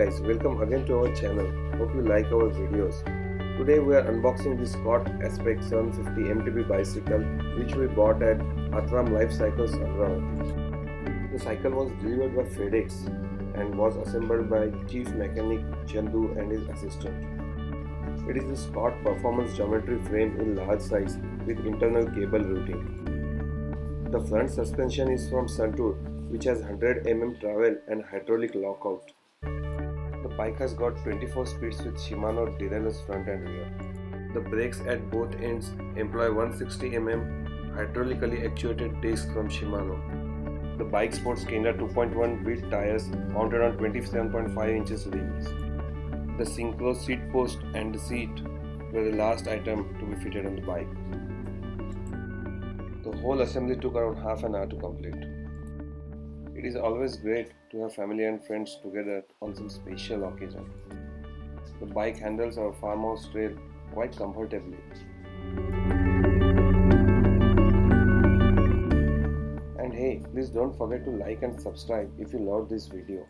guys, welcome again to our channel. Hope you like our videos. Today we are unboxing the Scott Aspect 750 MTB bicycle which we bought at Atram Life Cycles Amravati. The cycle was delivered by FedEx and was assembled by Chief Mechanic Chandu and his assistant. It is the Scott Performance Geometry frame in large size with internal cable routing. The front suspension is from Suntour, which has 100 mm travel and hydraulic lockout. The bike has got 24 speeds with Shimano derailless front and rear. The brakes at both ends employ 160 mm hydraulically actuated discs from Shimano. The bike sports Kenda 2.1 width tires mounted on 27.5 inches rims. The synchro seat post and the seat were the last item to be fitted on the bike. The whole assembly took around half an hour to complete. It is always great to have family and friends together on some special occasion. The bike handles our farmhouse trail quite comfortably. And hey, please don't forget to like and subscribe if you loved this video.